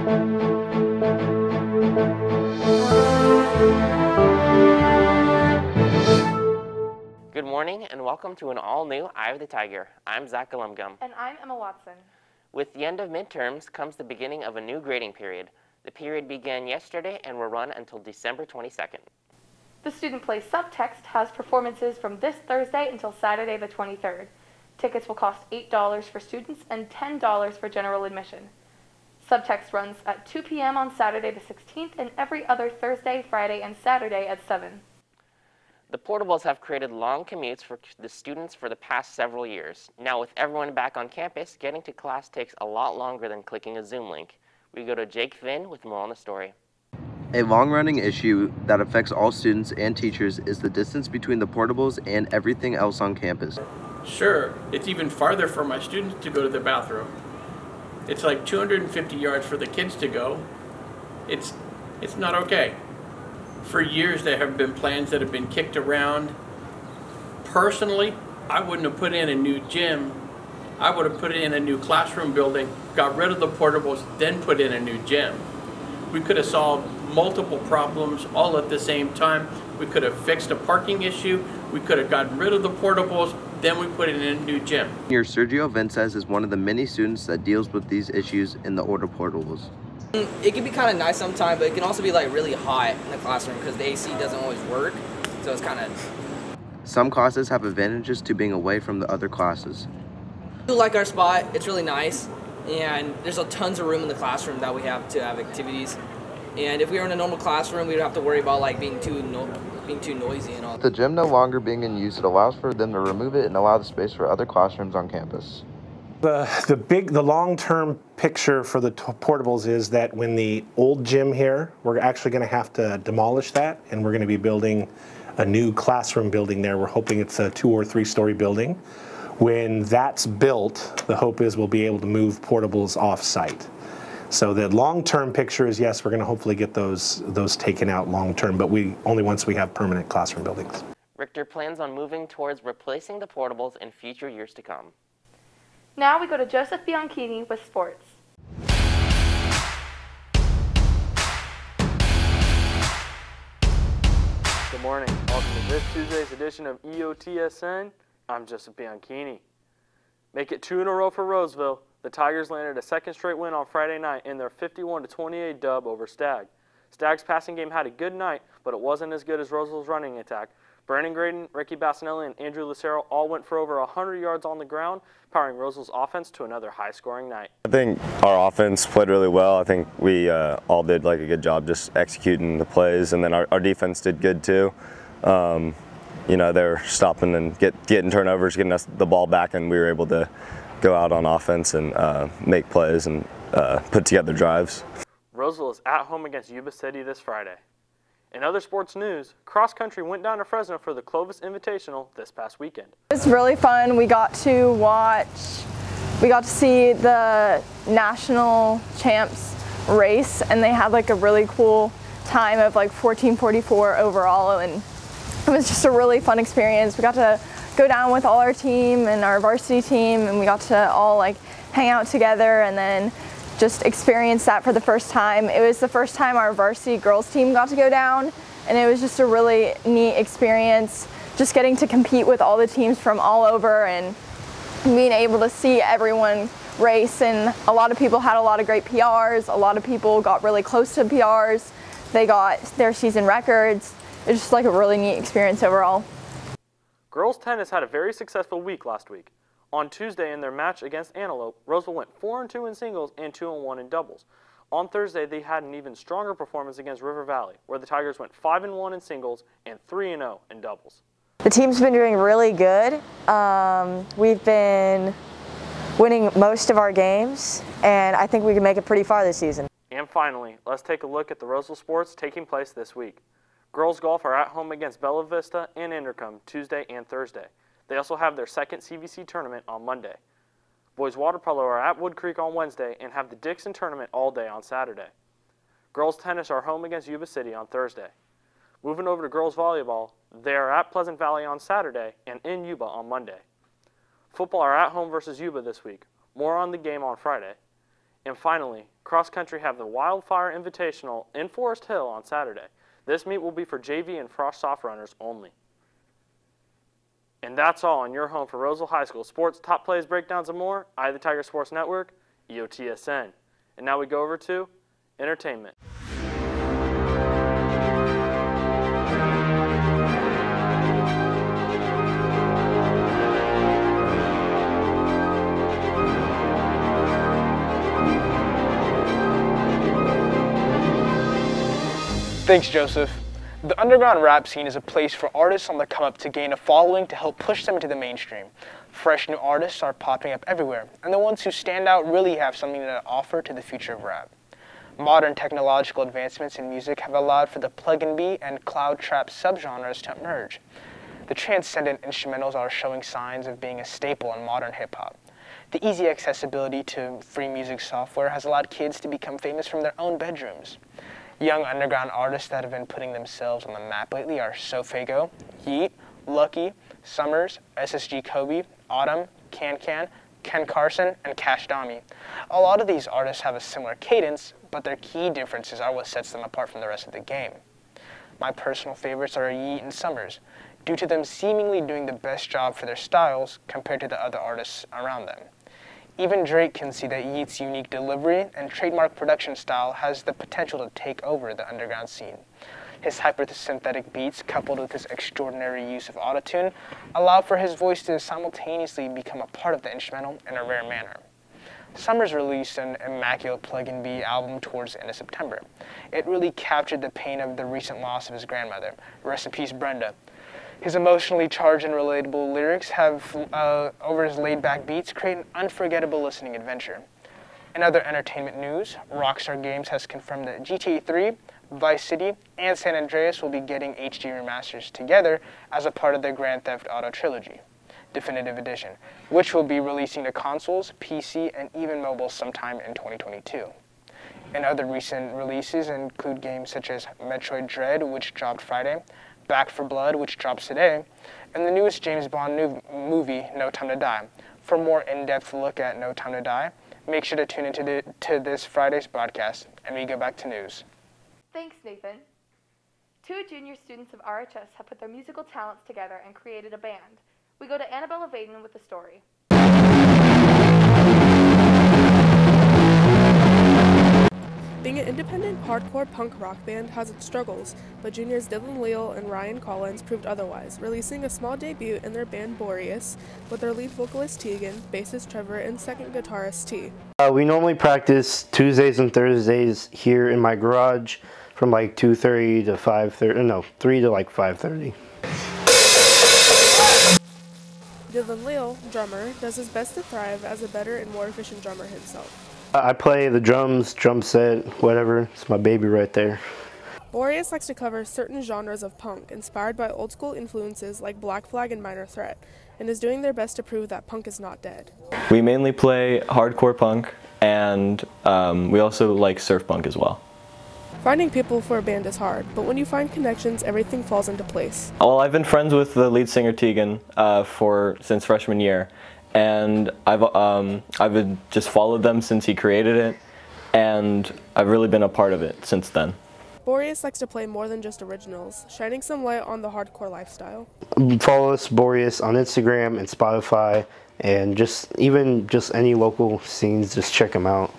Good morning and welcome to an all-new Eye of the Tiger. I'm Zach Galumgum. And I'm Emma Watson. With the end of midterms comes the beginning of a new grading period. The period began yesterday and will run until December 22nd. The Student Play Subtext has performances from this Thursday until Saturday the 23rd. Tickets will cost $8 for students and $10 for general admission. Subtext runs at 2 p.m. on Saturday the 16th and every other Thursday, Friday, and Saturday at 7. The portables have created long commutes for the students for the past several years. Now with everyone back on campus, getting to class takes a lot longer than clicking a Zoom link. We go to Jake Finn with more on the story. A long-running issue that affects all students and teachers is the distance between the portables and everything else on campus. Sure, it's even farther for my students to go to the bathroom. It's like 250 yards for the kids to go. It's not okay. For years there have been plans that have been kicked around. Personally, I wouldn't have put in a new gym. I would have put in a new classroom building, got rid of the portables, then put in a new gym. We could have solved multiple problems all at the same time. We could have fixed a parking issue. We could have gotten rid of the portables, then we put in a new gym. Your Sergio Vences is one of the many students that deals with these issues in the older portables. It can be kind of nice sometimes, but it can also be like really hot in the classroom because the AC doesn't always work, so it's kind of... Some classes have advantages to being away from the other classes. I do like our spot. It's really nice, and there's tons of room in the classroom that we have to have activities. And if we were in a normal classroom, we would have to worry about like being too noisy and all. With the gym no longer being in use, it allows for them to remove it and allow the space for other classrooms on campus. The long-term picture for the portables is that when the old gym here, we're actually going to have to demolish that, and we're going to be building a new classroom building there. We're hoping it's a 2- or 3-story building. When that's built, the hope is we'll be able to move portables off-site. So the long-term picture is, yes, we're going to hopefully get those taken out long-term, but only once we have permanent classroom buildings. Richter plans on moving towards replacing the portables in future years to come. Now we go to Joseph Bianchini with sports. Good morning. Welcome to this Tuesday's edition of EOTSN. I'm Joseph Bianchini. Make it 2 in a row for Roseville. The Tigers landed a second straight win on Friday night in their 51-28 dub over Stagg. Stagg's passing game had a good night, but it wasn't as good as Roseville's running attack. Brandon Graydon, Ricky Bassinelli, and Andrew Lucero all went for over 100 yards on the ground, powering Roseville's offense to another high-scoring night. I think our offense played really well. I think we all did like a good job just executing the plays, and then our defense did good too. You know, they were stopping and getting turnovers, getting us the ball back, and we were able to go out on offense and make plays and put together drives. Roseville is at home against Yuba City this Friday. In other sports news, cross country went down to Fresno for the Clovis Invitational this past weekend. It was really fun. We got to see the national champs race, and they had like a really cool time of like 14:44 overall, and it was just a really fun experience. We got to go down with all our team and our varsity team, and we got to all like hang out together and then just experience that for the first time. It was the first time our varsity girls team got to go down, and it was just a really neat experience, just getting to compete with all the teams from all over and being able to see everyone race. And a lot of people had a lot of great PRs, a lot of people got really close to PRs, they got their season records. It was just like a really neat experience overall. Girls tennis had a very successful week last week. On Tuesday in their match against Antelope, Roseville went 4-2 in singles and 2-1 in doubles. On Thursday, they had an even stronger performance against River Valley, where the Tigers went 5-1 in singles and 3-0 in doubles. The team's been doing really good. We've been winning most of our games, and I think we can make it pretty far this season. And finally, let's take a look at the Roseville sports taking place this week. Girls golf are at home against Bella Vista and Intercom Tuesday and Thursday. They also have their second CVC tournament on Monday. Boys water polo are at Wood Creek on Wednesday and have the Dixon tournament all day on Saturday. Girls tennis are home against Yuba City on Thursday. Moving over to girls volleyball, they are at Pleasant Valley on Saturday and in Yuba on Monday. Football are at home versus Yuba this week. More on the game on Friday. And finally, cross country have the Wildfire Invitational in Forest Hill on Saturday. This meet will be for JV and Frost Soft Runners only. And that's all on your home for Roseville High School sports, top plays, breakdowns, and more. I, the Tiger Sports Network, EOTSN. And now we go over to entertainment. Thanks, Joseph. The underground rap scene is a place for artists on the come up to gain a following to help push them into the mainstream. Fresh new artists are popping up everywhere, and the ones who stand out really have something to offer to the future of rap. Modern technological advancements in music have allowed for the plug-and-B and cloud trap subgenres to emerge. The transcendent instrumentals are showing signs of being a staple in modern hip-hop. The easy accessibility to free music software has allowed kids to become famous from their own bedrooms. Young underground artists that have been putting themselves on the map lately are Sofago, Yeet, Lucky, Summers, SSG Kobe, Autumn, Ken Carson, and Cash Dami. A lot of these artists have a similar cadence, but their key differences are what sets them apart from the rest of the game. My personal favorites are Yeet and Summers, due to them seemingly doing the best job for their styles compared to the other artists around them. Even Drake can see that Yeat's unique delivery and trademark production style has the potential to take over the underground scene. His hyper-synthetic beats, coupled with his extraordinary use of autotune, allow for his voice to simultaneously become a part of the instrumental in a rare manner. Summers released an immaculate plug-and-B album towards the end of September. It really captured the pain of the recent loss of his grandmother. Rest in peace, Brenda. His emotionally charged and relatable lyrics have, over his laid-back beats, create an unforgettable listening adventure. In other entertainment news, Rockstar Games has confirmed that GTA 3, Vice City, and San Andreas will be getting HD remasters together as a part of their Grand Theft Auto trilogy, Definitive Edition, which will be releasing to consoles, PC, and even mobile sometime in 2022. And other recent releases include games such as Metroid Dread, which dropped Friday, Back 4 Blood, which drops today, and the newest James Bond movie, No Time to Die. For a more in-depth look at No Time to Die, make sure to tune into this Friday's broadcast, and we go back to news. Thanks, Nathan. 2 junior students of RHS have put their musical talents together and created a band. We go to Annabella Vaden with the story. Being an independent, hardcore punk rock band has its struggles, but juniors Dylan Leal and Ryan Collins proved otherwise, releasing a small debut in their band Borius with their lead vocalist Tegan, bassist Trevor, and second guitarist T. We normally practice Tuesdays and Thursdays here in my garage from like 2:30 to 5:30, no, 3 to like 5:30. Dylan Leal, drummer, does his best to thrive as a better and more efficient drummer himself. I play the drums, drum set, whatever. It's my baby right there. Borius likes to cover certain genres of punk, inspired by old school influences like Black Flag and Minor Threat, and is doing their best to prove that punk is not dead. We mainly play hardcore punk, and we also like surf punk as well. Finding people for a band is hard, but when you find connections, everything falls into place. Well, I've been friends with the lead singer Tegan since freshman year, and I've just followed them since he created it, and I've really been a part of it since then. Borius likes to play more than just originals, shining some light on the hardcore lifestyle. Follow us, Borius, on Instagram and Spotify, and just any local scenes, just check them out.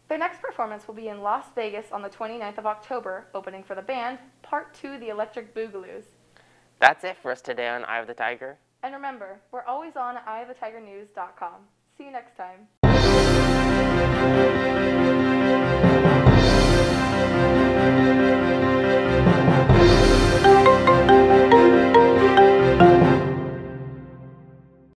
Their next performance will be in Las Vegas on the 29th of October, opening for the band, Part 2, The Electric Boogaloos. That's it for us today on Eye of the Tiger. And remember, we're always on eyeofthetigernews.com. See you next time.